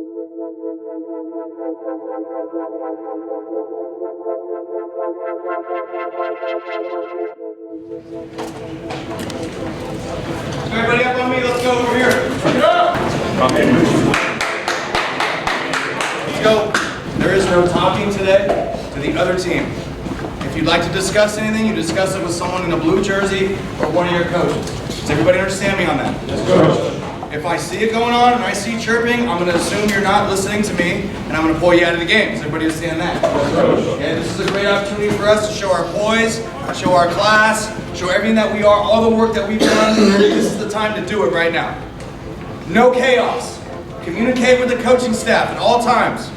Everybody up on me, let's go over here. Let's go. There is no talking today to the other team. If you'd like to discuss anything, you discuss it with someone in a blue jersey or one of your coaches. Does everybody understand me on that? Yes, Coach. If I see it going on and I see chirping, I'm going to assume you're not listening to me, and I'm going to pull you out of the game. Does everybody understand that? Yes, Coach. Okay, this is a great opportunity for us to show our poise, show our class, show everything that we are, all the work that we've done. This is the time to do it right now. No chaos. Communicate with the coaching staff at all times.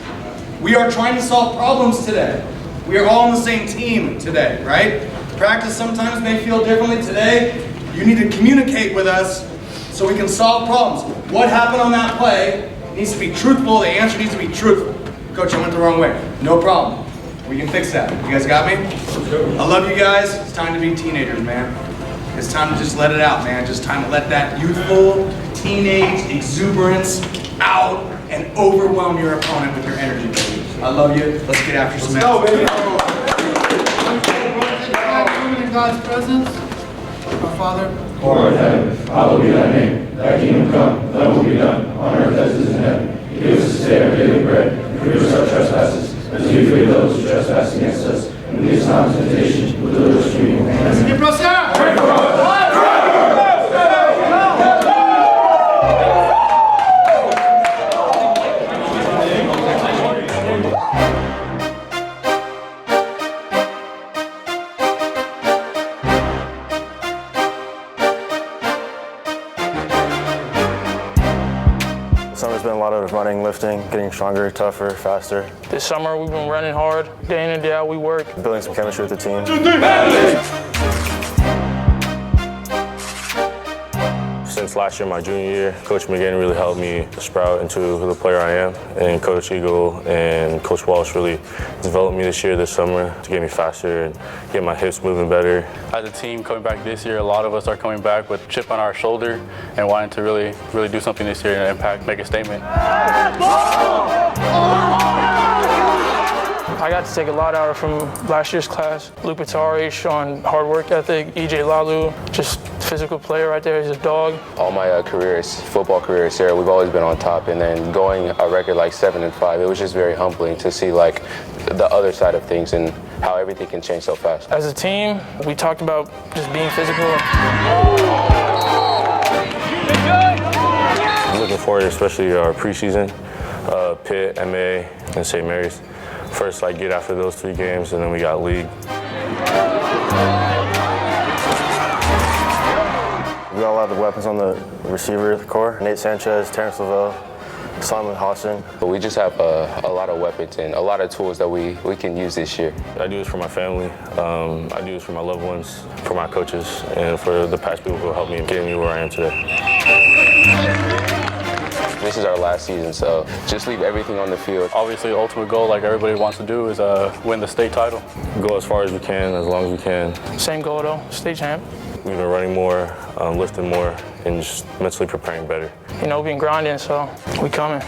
We are trying to solve problems today. We are all on the same team today, right? Practice sometimes may feel differently today. You need to communicate with us so we can solve problems. What happened on that play needs to be truthful. The answer needs to be truthful. Coach, I went the wrong way. No problem. We can fix that. You guys got me? I love you guys. It's time to be teenagers, man. It's time to just let it out, man. Just time to let that youthful, teenage exuberance out and overwhelm your opponent with your energy, baby. I love you. Let's get after some action. Let's go, baby. In God's presence, our Father, who art in heaven, hallowed be thy name. Thy kingdom come, thy will be done, on earth as it is in heaven. Give us this day our daily bread, and forgive us our trespasses, as we forgive those who trespass against us. And lead us not into temptation, but deliver us from evil. Summer's been a lot of running, lifting, getting stronger, tougher, faster. This summer we've been running hard, day in and day out we work. Building some chemistry with the team. Since last year, my junior year, Coach McGinn really helped me sprout into the player I am. And Coach Eagle and Coach Walsh really developed me this summer to get me faster and get my hips moving better. As a team coming back this year, a lot of us are coming back with a chip on our shoulder and wanting to really do something this year and impact, make a statement. I got to take a lot out from last year's class. Luke Patari showing hard work ethic, EJ Lalu, just physical player right there, he's a dog. All my football career at Serra, we've always been on top, and then going a record like 7-5, it was just very humbling to see like the other side of things and how everything can change so fast. As a team, we talked about just being physical. I'm looking forward, especially our preseason, Pitt, MA, and St. Mary's. First, get after those 3 games, and then we got league. We got a lot of weapons on the receiver core. Nate Sanchez, Terrence Lavelle, Simon Hosson. But we just have a lot of weapons and a lot of tools that we can use this year. I do this for my family. I do this for my loved ones, for my coaches, and for the past people who helped me get me where I am today. This is our last season, so just leave everything on the field. Obviously, the ultimate goal, like everybody wants to do, is win the state title. Go as far as we can, as long as we can. Same goal though, state champ. We've been running more, lifting more, and just mentally preparing better. You know, we've been grinding, so we coming.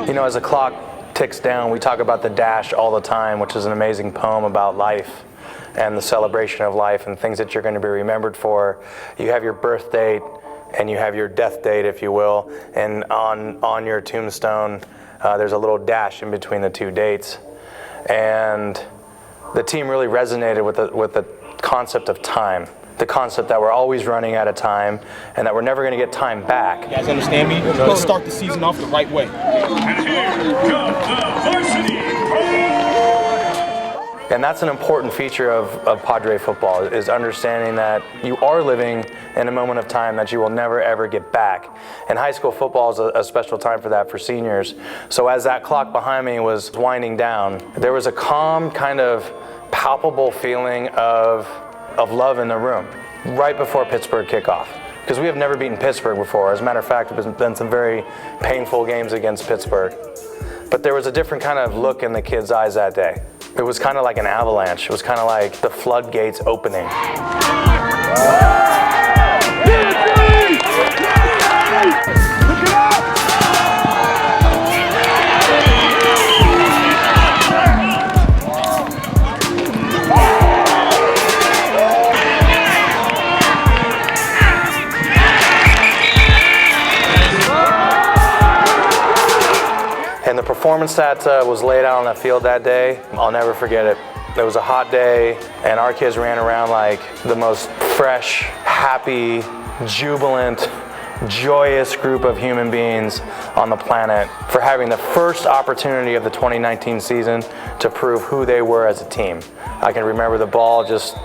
You know, as the clock ticks down, we talk about the dash all the time, which is an amazing poem about life and the celebration of life and things that you're going to be remembered for. You have your birth date and you have your death date, if you will, and on your tombstone there's a little dash in between the 2 dates. And the team really resonated with the concept of time. The concept that we're always running out of time and that we're never going to get time back. You guys understand me? Let's start the season off the right way. And here come the varsity. And that's an important feature of Padre football, is understanding that you are living in a moment of time that you will never ever get back. And high school football is a special time for that for seniors. So as that clock behind me was winding down, there was a calm, kind of palpable feeling of love in the room right before Pittsburg kickoff. Because we have never beaten Pittsburg before. As a matter of fact, there have been some very painful games against Pittsburg. But there was a different kind of look in the kids' eyes that day. It was kind of like an avalanche. It was kind of like the floodgates opening. And the performance that was laid out on that field that day, I'll never forget it. It was a hot day, and our kids ran around like the most fresh, happy, jubilant, joyous group of human beings on the planet for having the first opportunity of the 2019 season to prove who they were as a team. I can remember the ball just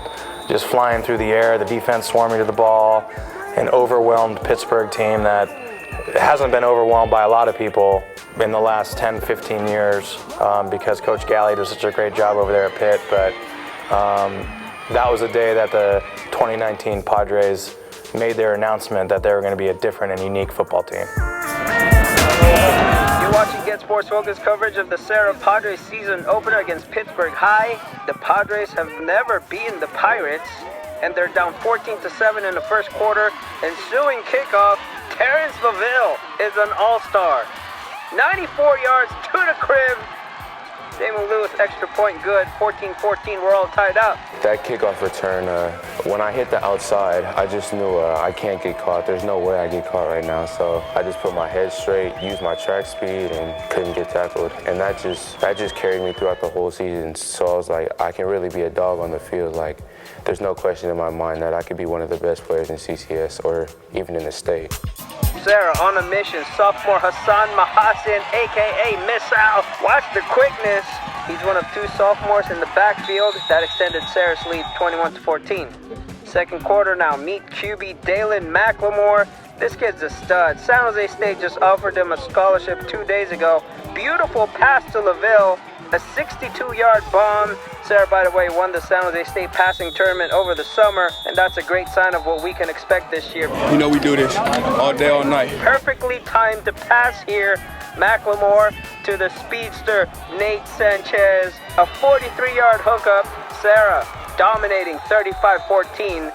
flying through the air, the defense swarming to the ball, an overwhelmed Pittsburgh team that hasn't been overwhelmed by a lot of people in the last 10, 15 years because Coach Galley does such a great job over there at Pitt. But that was the day that the 2019 Padres made their announcement that they were going to be a different and unique football team. You're watching GetSportsFocus coverage of the Serra Padres season opener against Pittsburg High. The Padres have never beaten the Pirates, and they're down 14-7 in the first quarter. Ensuing kickoff, Terrence LaVille is an all-star. 94 yards to the crib. Damon Lewis extra point good. 14-14, we're all tied up. That kickoff return, when I hit the outside, I just knew I can't get caught. There's no way I get caught right now. So I just put my head straight, used my track speed, and couldn't get tackled. And that just carried me throughout the whole season. So I was like, I can really be a dog on the field. Like, there's no question in my mind that I could be one of the best players in CCS or even in the state. Serra on a mission. Sophomore Hassan Mahasin, a.k.a. Missile. Watch the quickness. He's one of two sophomores in the backfield. That extended Serra's lead 21-14. Second quarter now. Meet QB Dalen McLemore. This kid's a stud. San Jose State just offered him a scholarship 2 days ago. Beautiful pass to LaVille. A 62-yard bomb. Serra, by the way, won the San Jose State passing tournament over the summer, and that's a great sign of what we can expect this year. You know we do this all day, all night. Perfectly timed to pass here. McLemore to the speedster, Nate Sanchez. A 43-yard hookup. Serra dominating 35-14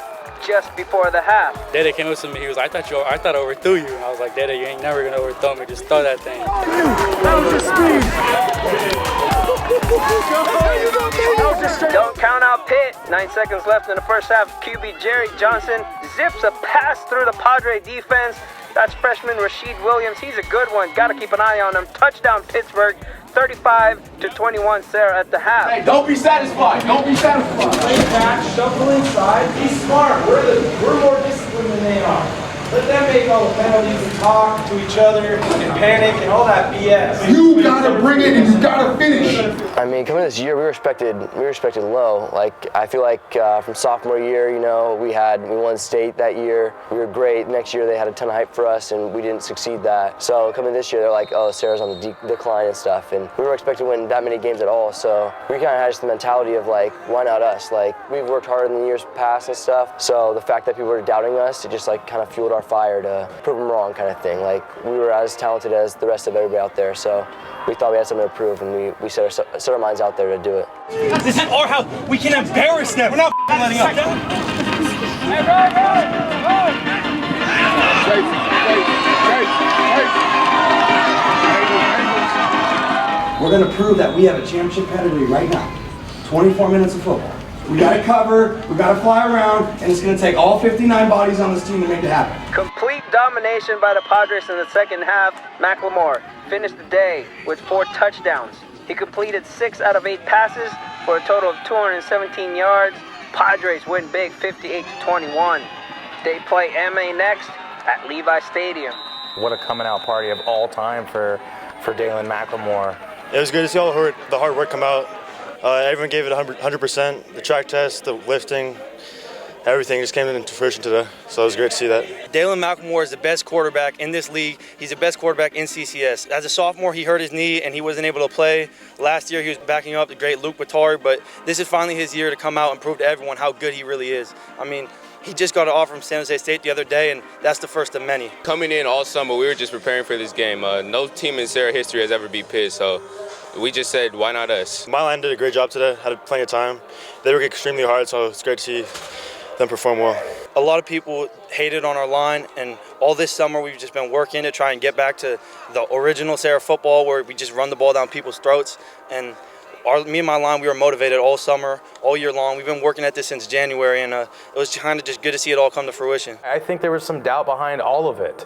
just before the half. Dede came up to me, he was like, I thought I overthrew you. I was like, Dede, you ain't never gonna overthrow me, just throw that thing. That was just speed. Don't count out Pitt. 9 seconds left in the first half. QB Jerry Johnson zips a pass through the Padre defense. That's freshman Rashid Williams. He's a good one. Got to keep an eye on him. Touchdown Pittsburgh. 35-21 Serra at the half. Hey, don't be satisfied. Don't be satisfied. Play back, shuffle inside, be smart. We're more disciplined than they are. Let them make all the penalties and talk to each other and panic and all that BS. You gotta bring it and you gotta finish. I mean, coming this year, we were expected low. Like, I feel like from sophomore year, you know, we won state that year. We were great. Next year, they had a ton of hype for us, and we didn't succeed that. So coming this year, they're like, oh, Serra's on the decline and stuff. And we were expecting to win that many games at all. So we kind of had just the mentality of like, why not us? Like, we've worked hard in the years past and stuff. So the fact that people were doubting us, it just like kind of fueled our fire to prove them wrong, kind of thing. Like, we were as talented as the rest of everybody out there. So we thought we had something to prove, and we set our minds out there to do it. This is our house. We can embarrass them. We're not letting up. We're going to prove that we have a championship pedigree right now. 24 minutes of football. We got to cover, we got to fly around, and it's going to take all 59 bodies on this team to make it happen. Complete domination by the Padres in the second half. McLemore finished the day with 4 touchdowns. He completed 6 out of 8 passes for a total of 217 yards. Padres win big 58-21. They play MA next at Levi Stadium. What a coming out party of all time for Dalen McLemore. It was good to see all the hard work come out. Everyone gave it 100%. The track test, the lifting, everything just came into fruition today. So it was great to see that. Dalen McLemore is the best quarterback in this league. He's the best quarterback in CCS. As a sophomore, he hurt his knee and he wasn't able to play. Last year, he was backing up the great Luke Batari, but this is finally his year to come out and prove to everyone how good he really is. I mean, he just got an offer from San Jose State the other day, and that's the first of many. Coming in all summer, we were just preparing for this game. No team in Serra history has ever beat Pitt, so we just said, why not us? My line did a great job today, had plenty of time. They worked extremely hard, so it's great to see them perform well. A lot of people hated on our line, and all this summer we've just been working to try and get back to the original Serra football where we just run the ball down people's throats. And me and my line, we were motivated all summer, all year long. We've been working at this since January, and it was kind of just good to see it all come to fruition. I think there was some doubt behind all of it.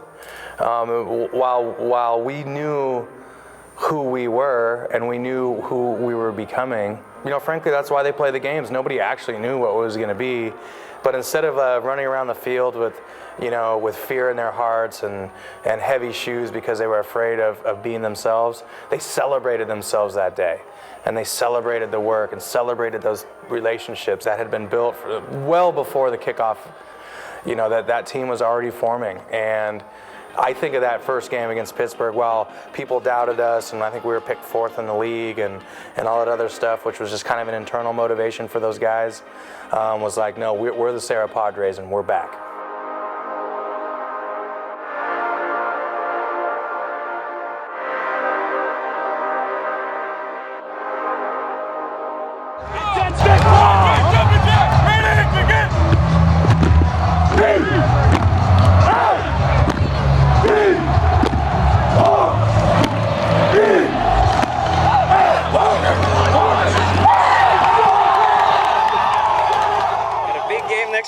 While we knew who we were and we knew who we were becoming, frankly, that's why they play the games. Nobody actually knew what it was going to be. But instead of running around the field with fear in their hearts and heavy shoes because they were afraid of being themselves, they celebrated themselves that day. And they celebrated the work and celebrated those relationships that had been built well before the kickoff. That team was already forming. And I think of that first game against Pittsburgh, while people doubted us, and I think we were picked 4th in the league and all that other stuff, which was just kind of an internal motivation for those guys, was like, no, we're the Serra Padres and we're back.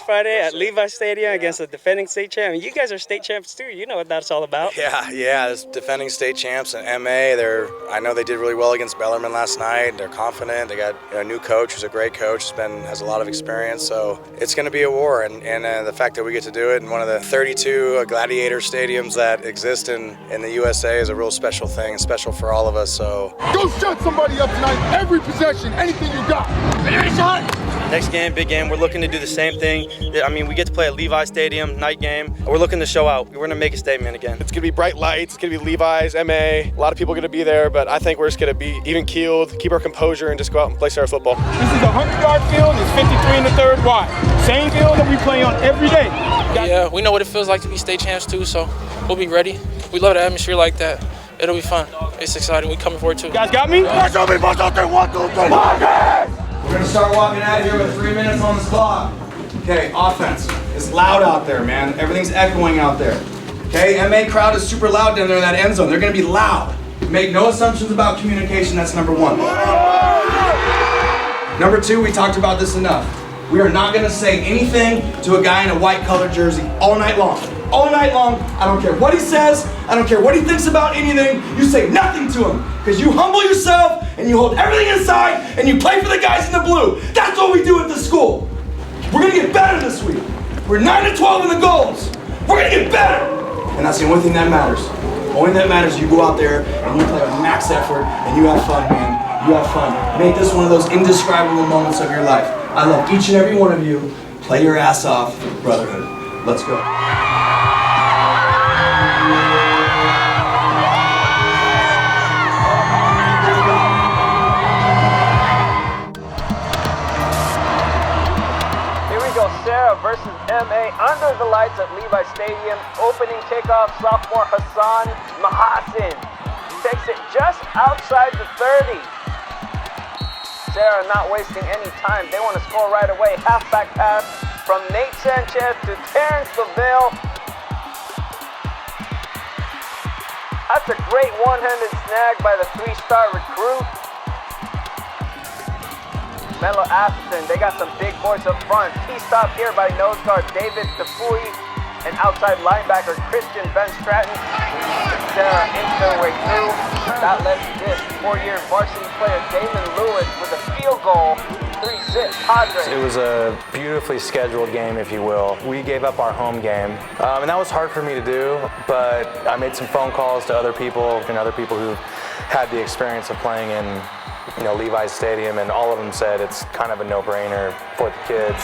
Friday at Levi Stadium against the defending state champ. And you guys are state champs too. You know what that's all about. Yeah, it's defending state champs and MA. I know they did really well against Bellarmine last night. They're confident. They got a new coach who's a great coach, has a lot of experience. So it's going to be a war. And the fact that we get to do it in one of the 32 gladiator stadiums that exist in the USA is a real special thing, special for all of us. So go shut somebody up tonight. Every possession, anything you got. Next game, big game, we're looking to do the same thing. I mean, we get to play at Levi Stadium, night game. We're looking to show out. We're going to make a statement again. It's going to be bright lights. It's going to be Levi's, MA. A lot of people are going to be there, but I think we're just going to be even-keeled, keep our composure, and just go out and play Serra football. This is a 100-yard field. It's 53 in the third wide. Same field that we play on every day. Yeah, we know what it feels like to be state champs too, so we'll be ready. We love the atmosphere like that. It'll be fun. It's exciting. We're coming forward too. You guys got me? We're going to start walking out of here with 3 minutes on the clock. Okay, offense. It's loud out there, man. Everything's echoing out there. Okay, MA crowd is super loud down there in that end zone. They're going to be loud. Make no assumptions about communication. That's number 1. Number 2, we talked about this enough. We are not going to say anything to a guy in a white colored jersey all night long. All night long, I don't care what he says, I don't care what he thinks about anything, you say nothing to him. Because you humble yourself, and you hold everything inside, and you play for the guys in the blue. That's what we do at this school. We're going to get better this week. We're 9-12 in the goals. We're going to get better. And that's the only thing that matters. The only thing that matters is you go out there, and you play with max effort, and you have fun, man. You have fun. Make this one of those indescribable moments of your life. I love each and every one of you. Play your ass off for brotherhood. Let's go. Serra versus MA under the lights at Levi Stadium. Opening kickoff, sophomore Hassan Mahasin takes it just outside the 30. Serra not wasting any time. They want to score right away. Halfback pass from Nate Sanchez to Terrence LaVille. That's a great one-handed snag by the 3-star recruit. Menlo-Atherton, they got some big boys up front. Key stop here by nose guard David Tafui and outside linebacker Christian Ben Stratton. Serra inch their way through. That led to this. 4-year varsity player Damon Lewis with a field goal. 3-6 Padre. It was a beautifully scheduled game, if you will. We gave up our home game, and that was hard for me to do, but I made some phone calls to other people who had the experience of playing in Levi's Stadium, and all of them said it's kind of a no-brainer for the kids.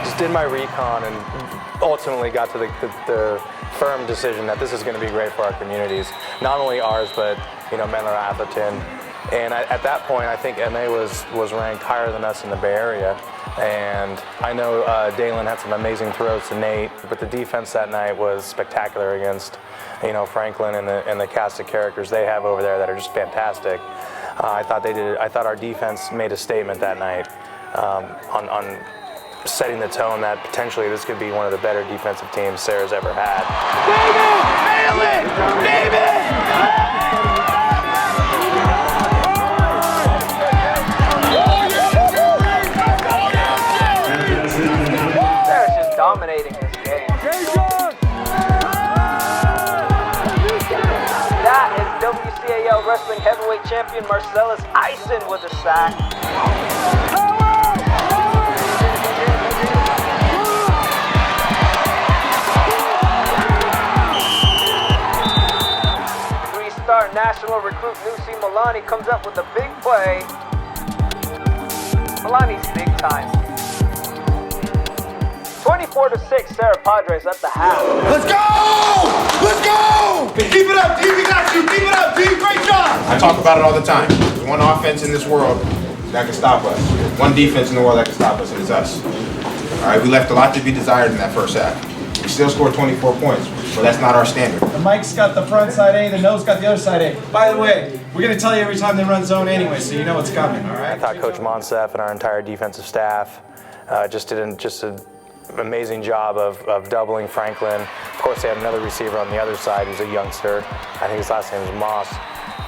Just did my recon and ultimately got to the firm decision that this is going to be great for our communities. Not only ours, but Menlo-Atherton, And at that point, I think MA was ranked higher than us in the Bay Area. And I know Dalen had some amazing throws to Nate, but the defense that night was spectacular against, Franklin and the cast of characters they have over there that are just fantastic. I thought our defense made a statement that night on setting the tone that potentially this could be one of the better defensive teams Serra's ever had. David! Nail it! David! Dominating this game. That is WCAL Wrestling Heavyweight Champion Marcellus Eisen with a sack. Three-star national recruit Lucy Milani comes up with a big play. Milani's big time. 24-6, Serra Padres at the half. Let's go! Let's go! Keep it up, D. We got you. Keep it up, D. Great job. I talk about it all the time. There's one offense in this world that can stop us. One defense in the world that can stop us, and it's us. All right, we left a lot to be desired in that first half. We still scored 24 points, but that's not our standard. The mic's got the front side A, the nose got the other side A. By the way, we're going to tell you every time they run zone anyway, so you know what's coming, all right? I thought Coach Monsef and our entire defensive staff just did an amazing job of doubling Franklin. Of course, they had another receiver on the other side who's a youngster. I think his last name is Moss.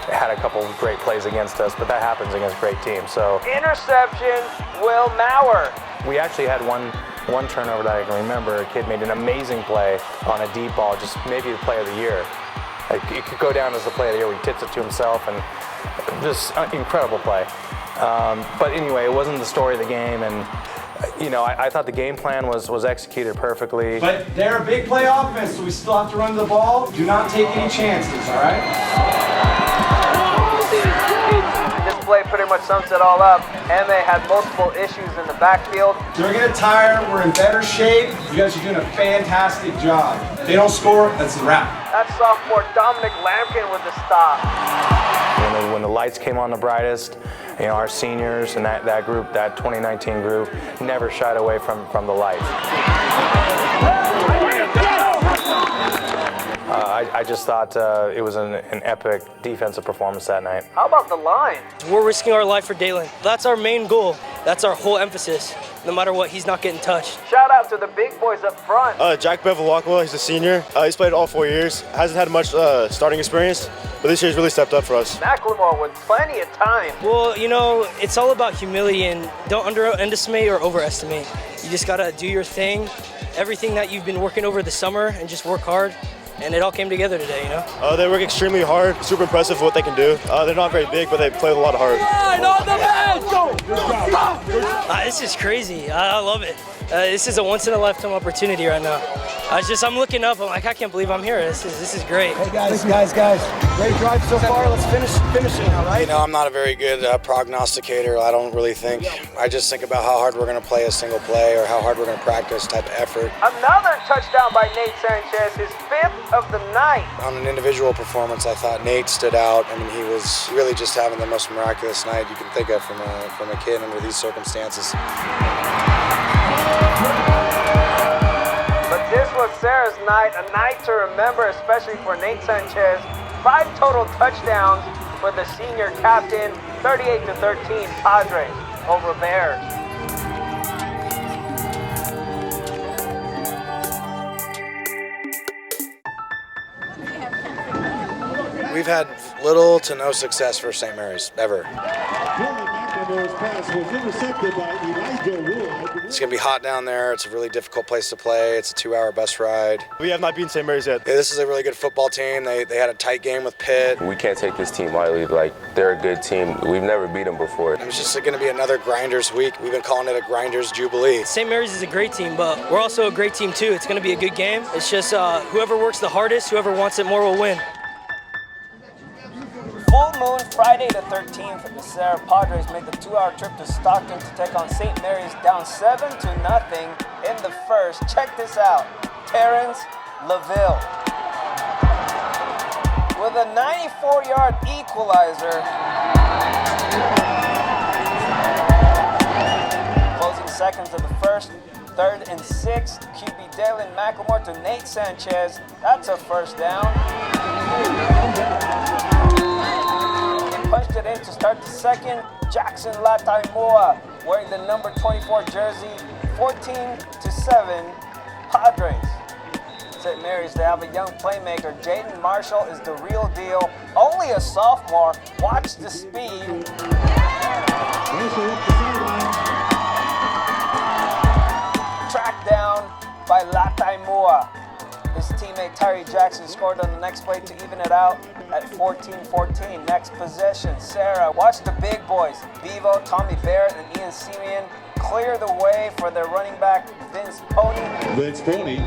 Had a couple of great plays against us, but that happens against great teams. So interception, Will Maurer. We actually had one turnover that I can remember. A kid made an amazing play on a deep ball, just maybe the play of the year. Like, it could go down as the play of the year where he tips it to himself, and just incredible play. But anyway, it wasn't the story of the game, and I thought the game plan was executed perfectly. But they're a big play offense, so we still have to run the ball. Do not take any chances, all right? This play pretty much sums it all up. MA had multiple issues in the backfield. They're going to tire. We're in better shape. You guys are doing a fantastic job. If they don't score, that's a wrap. That's sophomore Dominic Lampkin with the stop. When the lights came on the brightest, our seniors and that group, that 2019 group, never shied away from the lights. I just thought it was an epic defensive performance that night. How about the line? We're risking our life for Dalen. That's our main goal. That's our whole emphasis. No matter what, he's not getting touched. Shout out to the big boys up front. Jack Bevilacqua, he's a senior. He's played all 4 years. Hasn't had much starting experience, but this year's really stepped up for us. Macklemore with plenty of time. Well, it's all about humility, and don't underestimate or overestimate. You just gotta do your thing, everything that you've been working over the summer, and just work hard. And it all came together today, They work extremely hard. Super impressive what they can do. They're not very big, but they play with a lot of heart. This is crazy. I love it. This is a once-in-a-lifetime opportunity right now. I'm looking up. I'm like, I can't believe I'm here. This is great. Hey, guys. Great drive so far. Let's finish it, all right? I'm not a very good prognosticator. I don't really think. I just think about how hard we're going to play a single play or how hard we're going to practice type of effort. Another touchdown by Nate Sanchez, his 5th of the night. On an individual performance, I thought Nate stood out. I mean, he was really just having the most miraculous night you can think of from a kid under these circumstances. But this was Serra's night, a night to remember, especially for Nate Sanchez. 5 total touchdowns for the senior captain, 38-13 Padres over Bears. We've had little to no success for St. Mary's, ever. It's going to be hot down there. It's a really difficult place to play. It's a 2-hour bus ride. We have not beaten St. Mary's yet. Yeah, this is a really good football team. They had a tight game with Pitt. We can't take this team lightly. They're a good team. We've never beat them before. It's just going to be another Grinders week. We've been calling it a Grinders Jubilee. St. Mary's is a great team, but we're also a great team too. It's going to be a good game. It's just whoever works the hardest, whoever wants it more will win. Full moon Friday the 13th, the Serra Padres make the 2-hour trip to Stockton to take on St. Mary's, down 7-0 in the first. Check this out, Terrence LaVille. with a 94-yard equalizer. Closing seconds of the first, 3rd and 6. QB Dalen McLemore to Nate Sanchez. That's a first down. He punched it in to start the second. Jackson Lataimoa wearing the number 24 jersey. 14-7, Padres. St. Mary's, they have a young playmaker. Jaden Marshall is the real deal. Only a sophomore. Watch the speed. Tracked down by Lataimoa. His teammate Tyree Jackson scored on the next play to even it out at 14-14. Next possession, Serra. Watch the big boys. Bevo, Tommy Barrett, and Ian Simeon clear the way for their running back, Vince Pony.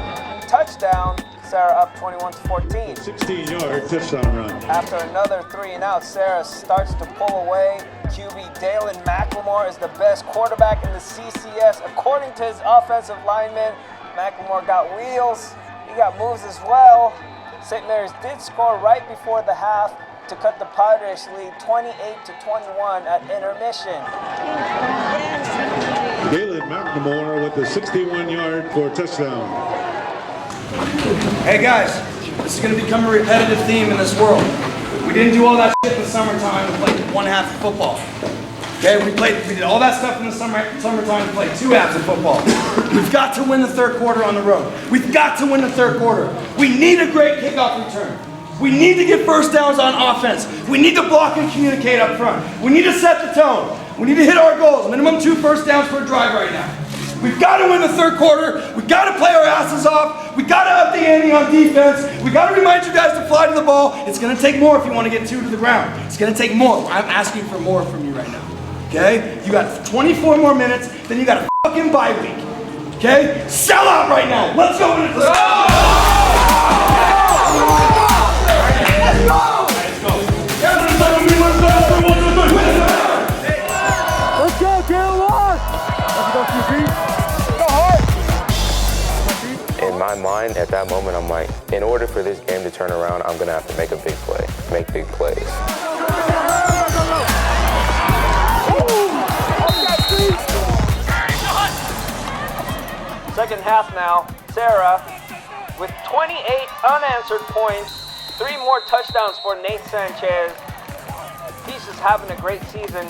Touchdown. Serra up 21-14. 16-yard touchdown run. After another 3 and out, Serra starts to pull away. QB Dalen McLemore is the best quarterback in the CCS. According to his offensive lineman, McLemore got wheels. He got moves as well. St. Mary's did score right before the half to cut the Padres lead 28-21 at intermission. Dalen McLemore with the 61-yard for a touchdown. Hey guys, this is going to become a repetitive theme in this world. We didn't do all that shit in the summertime and played 1 half of football. Okay, we did all that stuff in the summertime and played 2 halves of football. We've got to win the 3rd quarter on the road. We've got to win the 3rd quarter. We need a great kickoff return. We need to get first downs on offense. We need to block and communicate up front. We need to set the tone. We need to hit our goals. Minimum 2 first downs per drive right now. We've got to win the 3rd quarter. We've got to play our asses off. We've got to up the ante on defense. We've got to remind you guys to fly to the ball. It's going to take more if you want to get 2 to the ground. It's going to take more. I'm asking for more from you right now. Okay? You got 24 more minutes, then you got a fucking bye week. Okay? Sell out right now. Let's go. Let's go. Let's go, Carolina! Let's go, QB. In my mind, at that moment, I'm like, in order for this game to turn around, I'm gonna have to make a big play, make big plays. Second half now, Serra with 28 unanswered points, 3 more touchdowns for Nate Sanchez. He's just having a great season.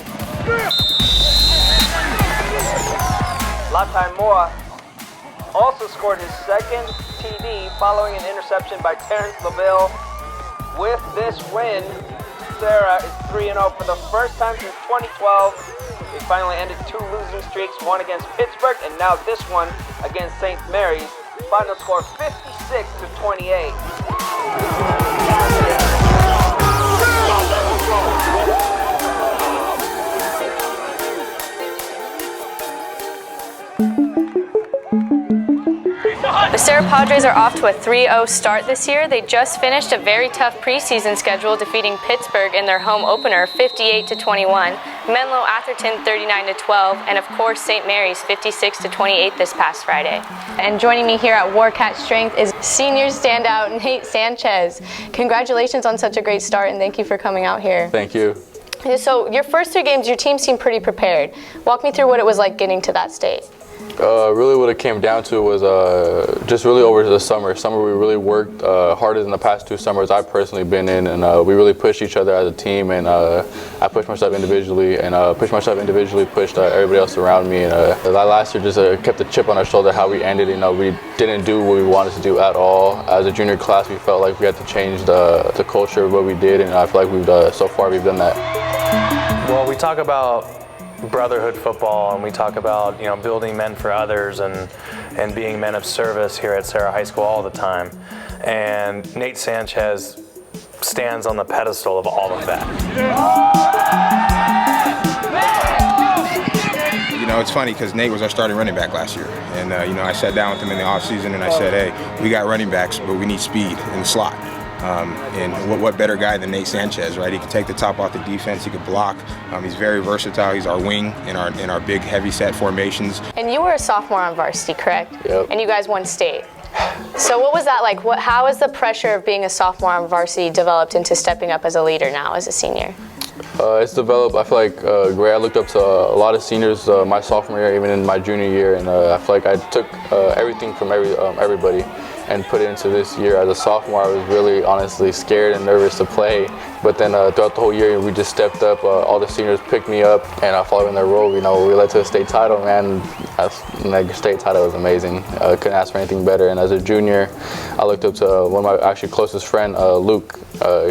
Lataimoa also scored his 2nd TD following an interception by Terrence LaVille. With this win, Serra is 3-0 for the first time since 2012. They finally ended 2 losing streaks, one against Pittsburg and now this one against St. Mary's. Final score 56-28. The Serra Padres are off to a 3-0 start this year. They just finished a very tough preseason schedule, defeating Pittsburg in their home opener 58-21, Menlo-Atherton 39-12, and of course St. Mary's 56-28 this past Friday. And joining me here at Warcat Strength is senior standout Nate Sanchez. Congratulations on such a great start, and thank you for coming out here. Thank you. So your first 3 games, your team seemed pretty prepared. Walk me through what it was like getting to that state. Really what it came down to was just really over the summer. We really worked harder than the past 2 summers I've personally been in, and we really pushed each other as a team, and I pushed myself individually, and pushed everybody else around me, and that last year just kept the chip on our shoulder how we ended. We didn't do what we wanted to do at all. As a junior class, we felt like we had to change the culture of what we did, and I feel like so far we've done that. Well, we talk about brotherhood football, and we talk about building men for others and being men of service here at Serra High School all the time. And Nate Sanchez stands on the pedestal of all of that. It's funny because Nate was our starting running back last year, and I sat down with him in the offseason and I said, hey, we got running backs, but we need speed in the slot. And what better guy than Nate Sanchez, right? He can take the top off the defense, he could block. He's very versatile. He's our wing in our big heavy set formations. And you were a sophomore on varsity, correct? Yep. And you guys won state. So what was that like? How has the pressure of being a sophomore on varsity developed into stepping up as a leader now as a senior? It's developed, I feel like, great. I looked up to a lot of seniors my sophomore year, even in my junior year, and I feel like I took everything from everybody and put it into this year. As a sophomore, I was really honestly scared and nervous to play, but then throughout the whole year, we just stepped up. All the seniors picked me up, and I followed in their role. You know, we led to a state title, man. That state title was amazing. Couldn't ask for anything better. And as a junior, I looked up to one of my actually closest friend, Luke.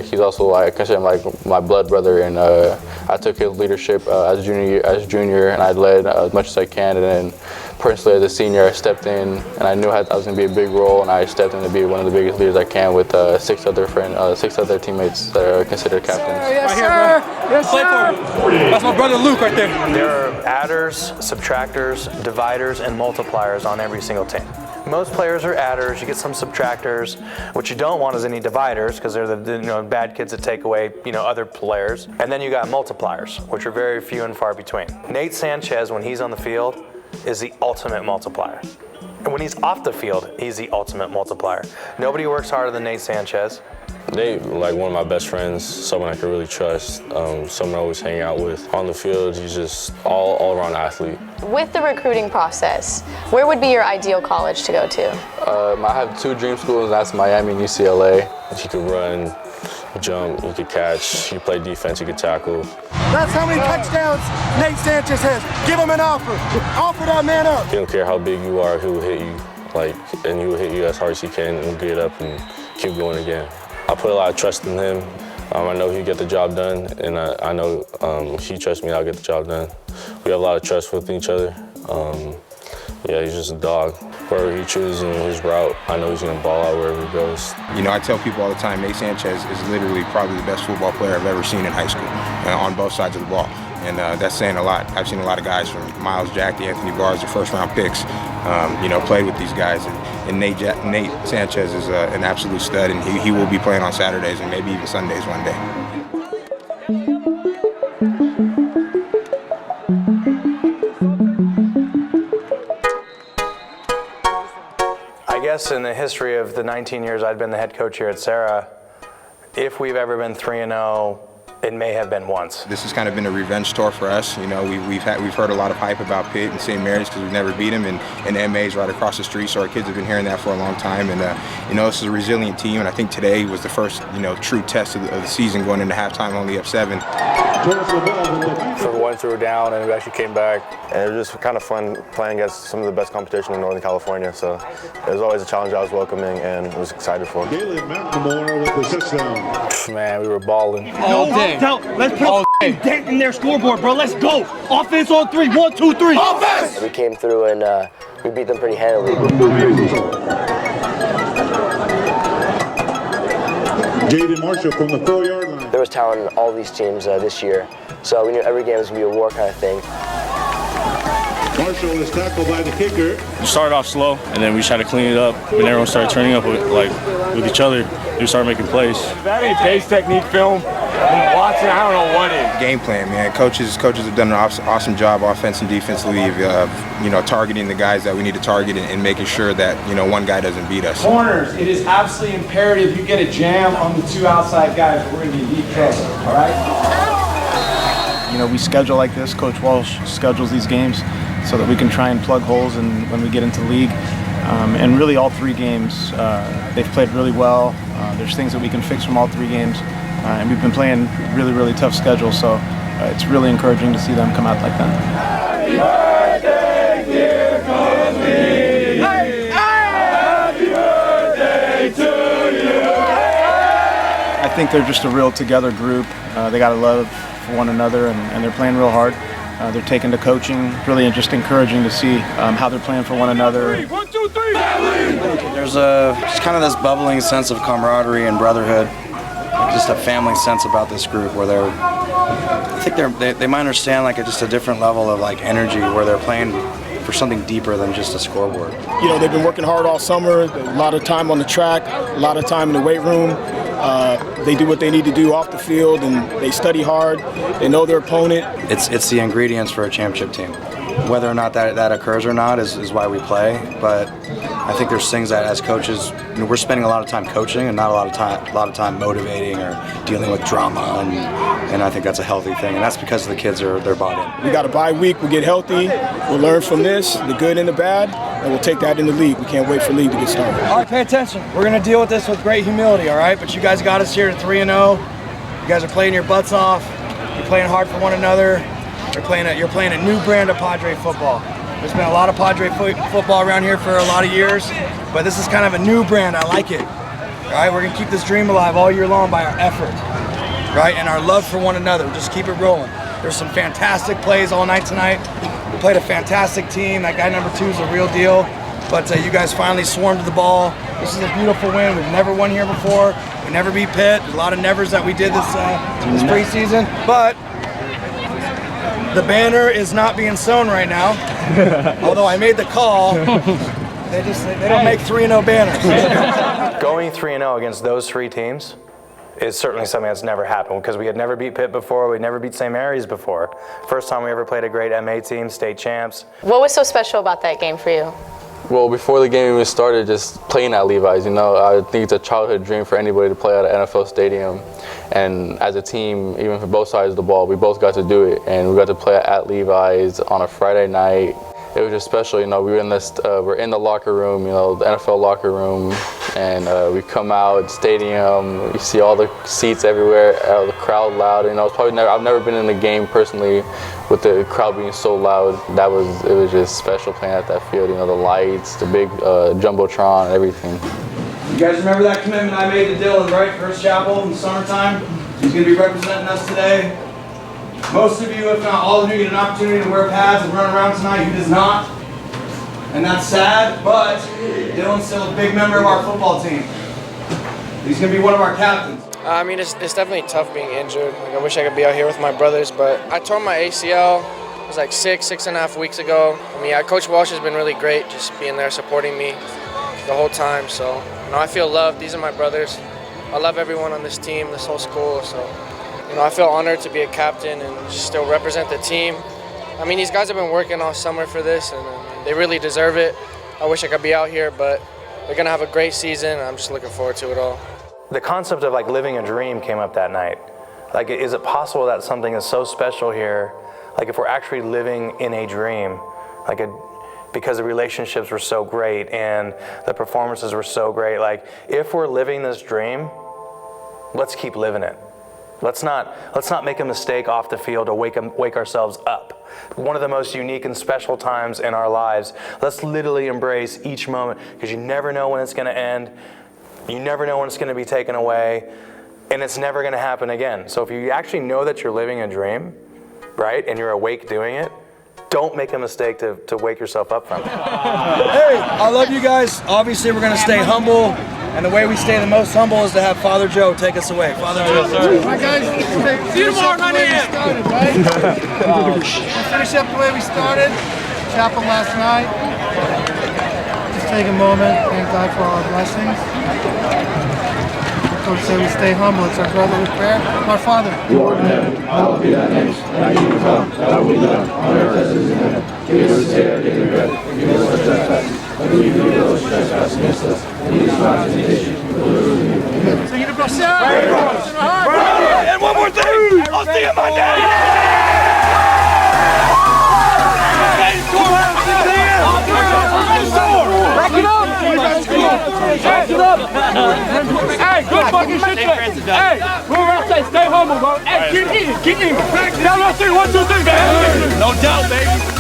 He's also, I consider him like my blood brother, and I took his leadership as junior, and I led as much as I can. And then personally, as a senior, I stepped in, and I knew I was going to be a big role, and I stepped in to be one of the biggest leaders I can with 6 other teammates that are considered captains. Yes, sir. Yes, sir. That's my brother Luke right there. There are adders, subtractors, dividers, and multipliers on every single team. Most players are adders. You get some subtractors. What you don't want is any dividers, because they're the bad kids that take away other players. And then you got multipliers, which are very few and far between. Nate Sanchez, when he's on the field, is the ultimate multiplier. And when he's off the field, he's the ultimate multiplier. Nobody works harder than Nate Sanchez. Nate, like one of my best friends, someone I can really trust, someone I always hang out with. On the field, he's just all-around athlete. With the recruiting process, where would be your ideal college to go to? I have 2 dream schools, and that's Miami and UCLA. He could run, jump, he could catch, he could play defense, he could tackle. That's how many touchdowns Nate Sanchez has. Give him an offer. Offer that man up. He don't care how big you are, he will hit you, and he will hit you as hard as he can and get up and keep going again. I put a lot of trust in him. I know he'll get the job done, and I know he trusts me, I'll get the job done. We have a lot of trust with each other. Yeah, he's just a dog. Wherever he chooses in his route, I know he's gonna ball out wherever he goes. You know, I tell people all the time, Nate Sanchez is literally probably the best football player I've ever seen in high school, on both sides of the ball. And that's saying a lot. I've seen a lot of guys from Miles Jack to Anthony Barrs, the first-round picks, played with these guys. And Nate Sanchez is an absolute stud, and he will be playing on Saturdays and maybe even Sundays one day. I guess in the history of the 19 years I've been the head coach here at Serra, if we've ever been 3-0, it may have been once. This has kind of been a revenge tour for us. You know, we've heard a lot of hype about Pitt and St. Mary's because we've never beat them, and MA's right across the street. So our kids have been hearing that for a long time. And this is a resilient team. And I think today was the first true test of the season, going into halftime only up 7. So once we were down, and we actually came back, and it was just kind of fun playing against some of the best competition in Northern California. So it was always a challenge I was welcoming and was excited for. Man, we were balling. All day. Let's put a dent in their scoreboard, bro. Let's go. Offense on 3. 1, 2, 3. Offense! We came through and we beat them pretty handily. Jaden Marshall from the 4-yard line. There was talent in all these teams this year, so we knew every game was going to be a war kind of thing. Marshall is tackled by the kicker. We started off slow, and then we tried to clean it up. When everyone started turning up with each other, we started making plays. If that ain't pace technique film, Watson, I don't know what is. Game plan, man. Coaches have done an awesome job, offense and defensively, targeting the guys that we need to target and making sure that one guy doesn't beat us. Corners, it is absolutely imperative you get a jam on the 2 outside guys. We're going to be deep trouble. All right. We schedule like this. Coach Walsh schedules these games so that we can try and plug holes when we get into league. And really all 3 games, they've played really well. There's things that we can fix from all 3 games. And we've been playing really, really tough schedules, so it's really encouraging to see them come out like that. Happy birthday, dear Coach. Happy birthday to you. I think they're just a real together group. They got a love for one another, and they're playing real hard. They're taking to coaching. Really just encouraging to see how they're playing for one another. 1, 2, 3. There's just kind of this bubbling sense of camaraderie and brotherhood. Just a family sense about this group where they might understand just a different level of energy where they're playing for something deeper than just a scoreboard. They've been working hard all summer, a lot of time on the track, a lot of time in the weight room. They do what they need to do off the field, and they study hard. They know their opponent. It's the ingredients for a championship team. whether or not that occurs or not is why we play. But I think there's things that as coaches, we're spending a lot of time coaching and not a lot of time motivating or dealing with drama, and I think that's a healthy thing. And that's because the kids they're bought in. We got a bye week. We get healthy. We'll learn from this, the good and the bad, and we'll take that in the league. We can't wait for league to get started. All right, pay attention. We're going to deal with this with great humility, all right? But you guys got us here to 3-0. You guys are playing your butts off. You're playing hard for one another. You're playing a new brand of Padre football. There's been a lot of Padre football around here for a lot of years, but this is kind of a new brand. I like it. All right, we're gonna keep this dream alive all year long by our effort, right, and our love for one another. Just keep it rolling. There's some fantastic plays all night tonight. We played a fantastic team. That guy number 2 is a real deal. But you guys finally swarmed the ball. This is a beautiful win. We've never won here before. We never beat Pitt. There's a lot of nevers that we did this preseason, but the banner is not being sewn right now. Although I made the call, they don't make 3-0 banners. Going 3-0 against those 3 teams is certainly something that's never happened, because we had never beat Pitt before, we'd never beat St. Mary's before. First time we ever played a great MA team, state champs. What was so special about that game for you? Well, before the game even started, just playing at Levi's, I think it's a childhood dream for anybody to play at an NFL stadium. And as a team, even for both sides of the ball, we both got to do it. And we got to play at Levi's on a Friday night. It was just special, we were in the locker room, the NFL locker room, and we come out, stadium, you see all the seats everywhere, the crowd loud. I've never been in a game personally with the crowd being so loud. It was just special playing at that field, the lights, the big jumbotron, everything. You guys remember that commitment I made to Dylan, right? First Chapel in the summertime. He's going to be representing us today. Most of you, if not all of you, get an opportunity to wear pads and run around tonight. He does not. And that's sad, but Dylan's still a big member of our football team. He's going to be one of our captains. I mean, it's definitely tough being injured. I wish I could be out here with my brothers, but I tore my ACL. It was like 6.5 weeks ago. Coach Walsh has been really great, just being there supporting me the whole time. So, I feel loved. These are my brothers. I love everyone on this team, this whole school. So, I feel honored to be a captain and still represent the team. These guys have been working all summer for this, and they really deserve it. I wish I could be out here, but they're going to have a great season, and I'm just looking forward to it all. The concept of living a dream came up that night. Is it possible that something is so special here, if we're actually living in a dream, because the relationships were so great and the performances were so great, if we're living this dream, let's keep living it. Let's not make a mistake off the field to wake ourselves up. One of the most unique and special times in our lives. Let's literally embrace each moment, because you never know when it's going to end. You never know when it's going to be taken away, and it's never going to happen again. So if you actually know that you're living a dream, right, and you're awake doing it, don't make a mistake to wake yourself up from it. Hey, I love you guys. Obviously, we're going to stay humble. And the way we stay the most humble is to have Father Joe take us away. Father Joe. All right, guys. See you tomorrow, 9 a.m. We'll finish up the way we started. Chapel last night. Just take a moment, thank God for all our blessings. Coach said we stay humble. It's our brotherly prayer. Our Father. Who art in heaven, hallowed be thy name. Thy kingdom come, thy will be done, on earth as it is in heaven. Give us this day our daily bread, and forgive us our trespasses, and we forgive those who trespass against us. And lead us not into temptation, but deliver us from evil. Amen. So you to bless and one more thing, I'll see you Monday. Back it up! Back it up! Hey, good fucking shit there! Hey, we're outside, stay humble, bro! Hey, get in! Down on 3, 1, 2, 3, man! No doubt, baby!